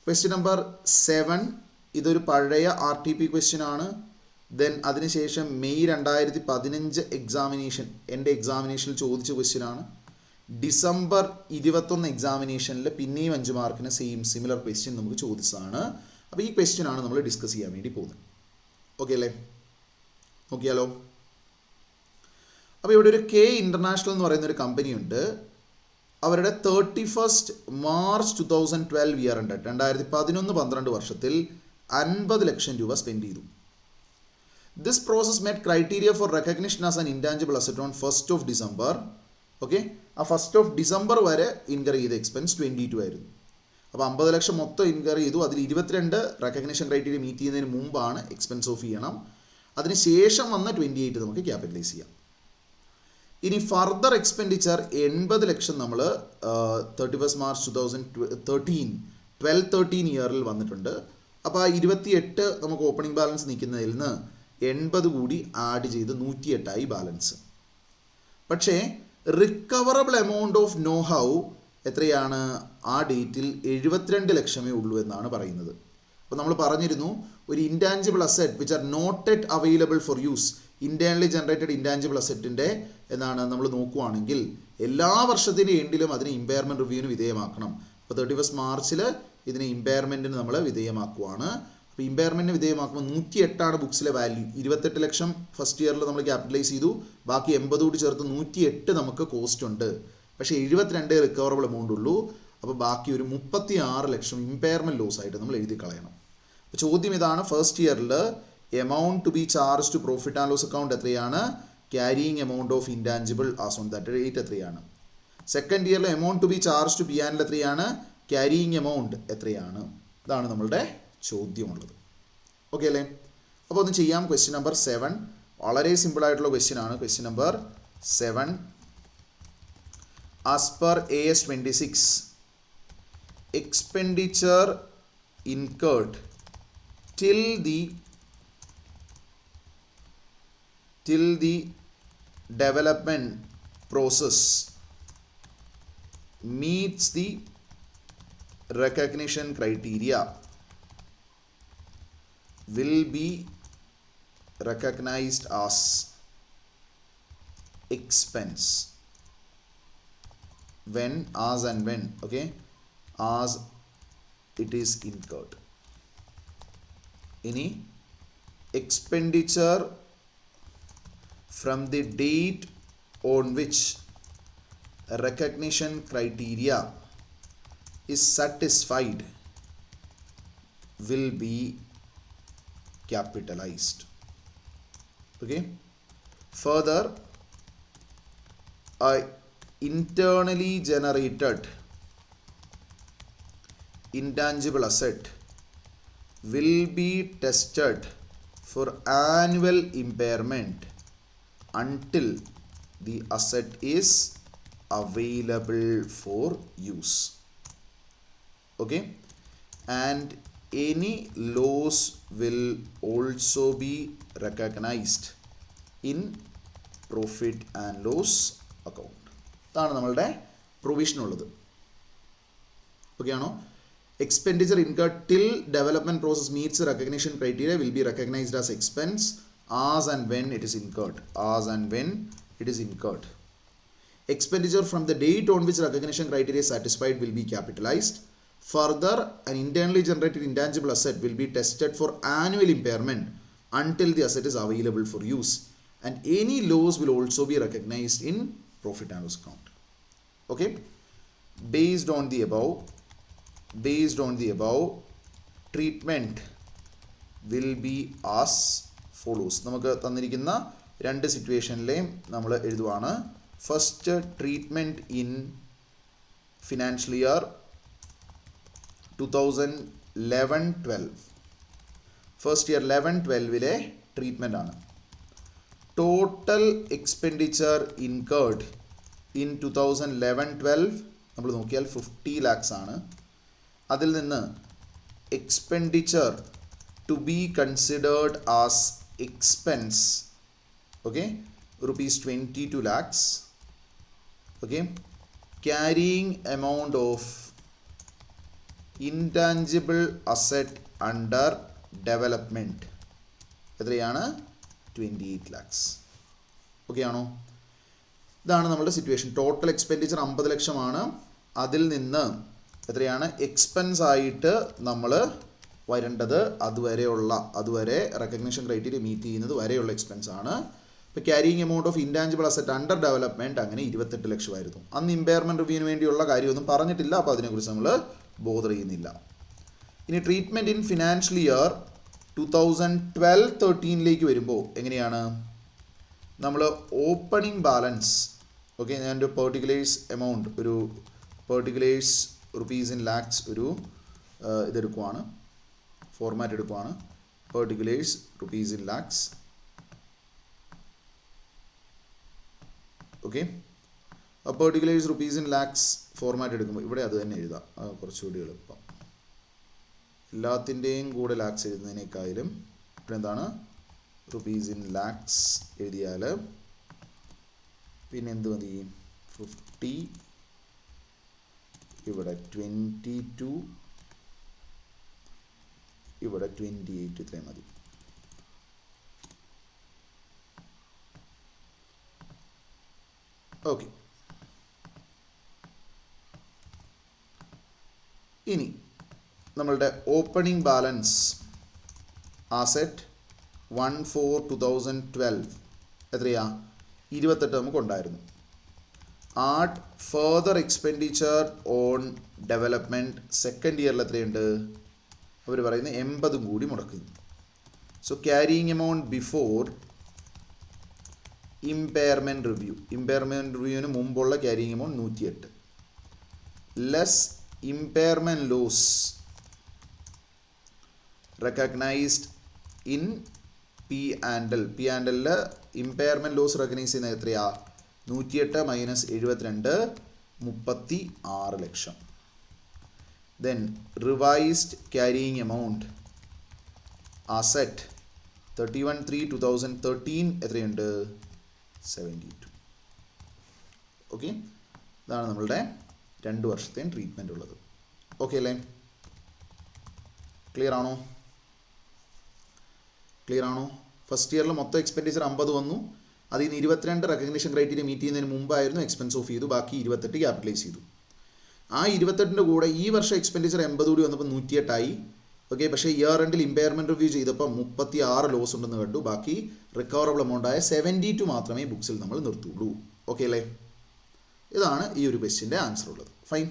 Question number 7 ഇതൊരു പഴയ RTP question ആണ്. ദെൻ അതിനുശേഷം മെയ് 2015 എക്സാമിനേഷൻ എൻ്റെ എക്സാമിനേഷനിൽ ചോദിച്ച ക്വസ്റ്റ്യൻ ആണ്. ഡിസംബർ 21 എക്സാമിനേഷനിൽ പിന്നെയും 5 മാർക്കിന് സിമിലർ ക്വസ്റ്റ്യൻ നമുക്ക് ചോദിച്ചതാണ്. അപ്പോൾ ഈ ക്വസ്റ്റ്യൻ ആണ് നമ്മൾ ഡിസ്കസ് ചെയ്യാൻ വേണ്ടി പോകുന്നത്. ഓക്കെ അല്ലേ? നോക്കിയാലോ. അപ്പോൾ ഇവിടെ ഒരു കെ ഇൻ്റർനാഷണൽ എന്ന് പറയുന്ന ഒരു കമ്പനി ഉണ്ട്. അവരുടെ 31 മാർച്ച് 2012 ഇയർ ഉണ്ട് 2011-12 വർഷത്തിൽ 50 ലക്ഷം രൂപ സ്പെൻഡ് ചെയ്തു. This process met criteria four recognition as an intangible asset on 1st of December. Okay, ആ 1st of December വരെ ഇൻകർ ചെയ്ത എക്സ്പെൻസ് 22 ആയിരുന്നു. അപ്പോൾ 50 ലക്ഷം മൊത്തം ഇൻകർ ചെയ്തു. അതിൽ 22 റെക്കഗ്നിഷൻ ക്രൈറ്റീരിയ മീറ്റ് ചെയ്യുന്നതിന് മുമ്പാണ് എക്സ്പെൻസ് ഓഫ് ചെയ്യണം. അതിന് ശേഷം വന്ന 28 നമുക്ക് ക്യാപിറ്റലൈസ് ചെയ്യാം. ഇനി ഫർദർ എക്സ്പെൻഡിച്ചർ 80 ലക്ഷം നമ്മൾ 31 മാർച്ച് 2013 ഇയറിൽ വന്നിട്ടുണ്ട്. അപ്പോൾ ആ 28 നമുക്ക് ഓപ്പണിംഗ് ബാലൻസ് നിൽക്കുന്നതിൽ നിന്ന് 80 കൂടി ആഡ് ചെയ്ത് 108 ബാലൻസ്. പക്ഷേ recoverable amount of know how എത്രയാണ്? ആ ഡേറ്റിൽ 72 ലക്ഷമേ ഉള്ളൂ എന്നാണ് പറയുന്നത്. അപ്പോൾ നമ്മൾ പറഞ്ഞിരുന്നു ഒരു intangible asset which are not yet available for use, internally generated intangible അസെറ്റിൻ്റെ എന്നാണ് നമ്മൾ നോക്കുകയാണെങ്കിൽ എല്ലാ വർഷത്തിൻ്റെ എൻഡിലും അതിനെ ഇമ്പയർമെൻറ്റ് റിവ്യൂവിന് വിധേയമാക്കണം. അപ്പോൾ 31 മാർച്ചിൽ ഇതിനെ ഇമ്പയർമെൻറ്റിന് നമ്മൾ വിധേയമാക്കുവാണ്. അപ്പോൾ ഇമ്പയർമെൻറ്റിന് വിധേയമാക്കുമ്പോൾ 108 ബുക്സിലെ വാല്യൂ. 28 ലക്ഷം ഫസ്റ്റ് ഇയറിൽ നമ്മൾ ക്യാപിറ്റലൈസ് ചെയ്തു, ബാക്കി 80 കൂടി ചേർത്ത് 108 നമുക്ക് കോസ്റ്റ് ഉണ്ട്. പക്ഷേ 72 റിക്കവറബിൾ എമൗണ്ട് ഉള്ളൂ. അപ്പോൾ ബാക്കി ഒരു 36 ലക്ഷം ഇമ്പയർമെൻറ്റ് ലോസ് ആയിട്ട് നമ്മൾ എഴുതി കളയണം. അപ്പോൾ ചോദ്യം ഇതാണ്, ഫസ്റ്റ് ഇയറിൽ amount to be charge to profit and loss account എത്രയാണ്? Carrying amount of intangible as on that date എത്രയാണ്? സെക്കൻഡ് ഇയറിൽ amount to be charge to P&L എത്രയാണ്? ക്യാരിയിങ് എമൗണ്ട് എത്രയാണ്? ഇതാണ് നമ്മളുടെ ചോദ്യമുള്ളത്. ഓക്കെ അല്ലേ? അപ്പോൾ ഒന്ന് ചെയ്യാം. ക്വസ്റ്റ്യൻ നമ്പർ 7 വളരെ സിമ്പിളായിട്ടുള്ള ക്വസ്റ്റ്യൻ ആണ്. Question number 7 as per AS 26 expenditure incurred till the development process meets the recognition criteria will be recognized as expense when, as and when, okay, as it is incurred. Any expenditure from the date on which recognition criteria is satisfied will be capitalized. Okay. Further, a internally generated intangible asset will be tested for annual impairment until the asset is available for use. Okay, and any loss will also be recognized in profit and loss account. ഇതാണ് നമ്മളുടെ provision ഉള്ളത്. Okay ആണോ? Expenditure incurred till development process meets the recognition criteria will be recognized as expense as and when it is incurred. As and when it is incurred. Expenditure from the date on which recognition criteria is satisfied will be capitalized. Further, an internally generated intangible asset will be tested for annual impairment until the asset is available for use. And any loss will also be recognized in profit and loss account. Okay? Based on the above, treatment will be as follows. നമുക്ക് തന്നിരിക്കുന്ന രണ്ട് സിറ്റുവേഷനിലെയും നമ്മൾ എഴുതുവാണ്. First treatment in financial year 2011-12. First year 11-12 treatment ആണ്. Total expenditure incurred in 2011-12 നമ്മൾ നോക്കിയാൽ 50 lakhs ആണ്. അതിൽ നിന്ന് expenditure to be considered as expense, okay, ₹22 lakhs. Okay, carrying amount of intangible asset under development എത്രയാണ്? 28 lakhs. ഓക്കെ ആണോ? ഇതാണ് നമ്മുടെ സിറ്റുവേഷൻ. ടോട്ടൽ എക്സ്പെൻഡിച്ചർ 50 ലക്ഷമാണ്. അതിൽ നിന്ന് എത്രയാണ് എക്സ്പെൻസ് ആയിട്ട് നമ്മൾ വരേണ്ടത്? അതുവരെ റെക്കഗ്നിഷൻ ക്രൈറ്റീരിയ മീറ്റ് ചെയ്യുന്നത് വരെയുള്ള എക്സ്പെൻസ് ആണ്. ഇപ്പോൾ carrying amount of intangible asset under development അങ്ങനെ 28 ലക്ഷമായിരുന്നു. അന്ന് ഇമ്പയർമെൻറ്റ് റിവ്യൂവിന് വേണ്ടിയുള്ള കാര്യമൊന്നും പറഞ്ഞിട്ടില്ല, അപ്പോൾ അതിനെക്കുറിച്ച് നമ്മൾ ബോധർ ചെയ്യുന്നില്ല. ഇനി ട്രീറ്റ്മെൻറ്റ് ഇൻ ഫിനാൻഷ്യൽ ഇയർ 2012-13 വരുമ്പോൾ എങ്ങനെയാണ്? നമ്മൾ ഓപ്പണിംഗ് ബാലൻസ്, ഓക്കെ, ഞാൻ ഒരു പെർട്ടിക്കുലേഴ്സ് എമൗണ്ട്, ഒരു പെർട്ടിക്കുലേഴ്സ് റുപ്പീസ് ഇൻ ലാക്സ് ഒരു ഇതെടുക്കുവാണ്, ഫോർമാറ്റ് എടുക്കുവാണ്. Particulars rupees in lakhs. Okay, particulars rupees in lakhs format എടുക്കുമ്പോൾ ഇവിടെ അത് തന്നെ എഴുതാം, കുറച്ചുകൂടി എളുപ്പം. എല്ലാത്തിൻ്റെയും കൂടെ ലാക്സ് എഴുതുന്നതിനേക്കാളും ഇവിടെ എന്താണ് റുപ്പീസ് ഇൻ ലാക്സ് എഴുതിയാൽ പിന്നെ എന്ത് മതി? 50, ഇവിടെ 22, ഇവിടെ 28, ഇത്രയും മതി. ഓക്കെ, ഇനി നമ്മളുടെ ഓപ്പണിംഗ് ബാലൻസ് ആസെറ്റ് 1/4/2012 എത്രയാ? 28 നമുക്കുണ്ടായിരുന്നു. Add further expenditure on development second ഇയറിൽ എത്രയുണ്ട്? അവർ പറയുന്നത് 80 കൂടി മുടക്കുന്നു. So carrying amount before impairment റിവ്യൂവിന് മുമ്പുള്ള carrying amount 108 less impairment loss recognised in P and എല്ലിൽ ഇമ്പയർമെൻറ്റ് ലോസ് റെക്കഗ്നൈസ് ചെയ്യുന്നത് എത്രയാ? 108 മൈനസ് 72 36 ലക്ഷം. Then revised carrying amount asset 31/3/2013 എത്രയുണ്ട്? 72. ഓക്കെ, ഇതാണ് നമ്മളുടെ 2 വർഷത്തെയും ട്രീറ്റ്മെൻറ്റ് ഉള്ളത്. ഓക്കെ അല്ലേ? ക്ലിയർ ആണോ? ഫസ്റ്റ് ഇയറിൽ മൊത്തം എക്സ്പെൻഡിച്ചർ 50 വന്നു. അതിൽ നിന്ന് 22 റെക്കഗ്നിഷൻ ക്രൈറ്റീരിയ മീറ്റ് ചെയ്യുന്നതിന് മുമ്പായിരുന്നു എക്സ്പെൻസ് ഓഫ് ചെയ്തു, ബാക്കി 28 ക്യാപിറ്റലൈസ് ചെയ്തു. ആ 28ൻ്റെ കൂടെ ഈ വർഷം എക്സ്പെൻഡിച്ചർ 80 കൂടി വന്നപ്പോൾ 108 ആയി. ഓക്കെ, പക്ഷേ ഇയർ എൻഡിൽ ഇമ്പയർമെൻറ്റ് റിവ്യൂ ചെയ്തപ്പോൾ 36 ലോസ് ഉണ്ടെന്ന് കണ്ടു. ബാക്കി റിക്കവറബിൾ എമൗണ്ട് ആയ 72 മാത്രമേ ബുക്സിൽ നമ്മൾ നിർത്തുള്ളൂ. ഓക്കെ അല്ലേ? ഇതാണ് ഈ ഒരു ക്വസ്റ്റ്യൻ്റെ ആൻസർ ഉള്ളത്. ഫൈൻ.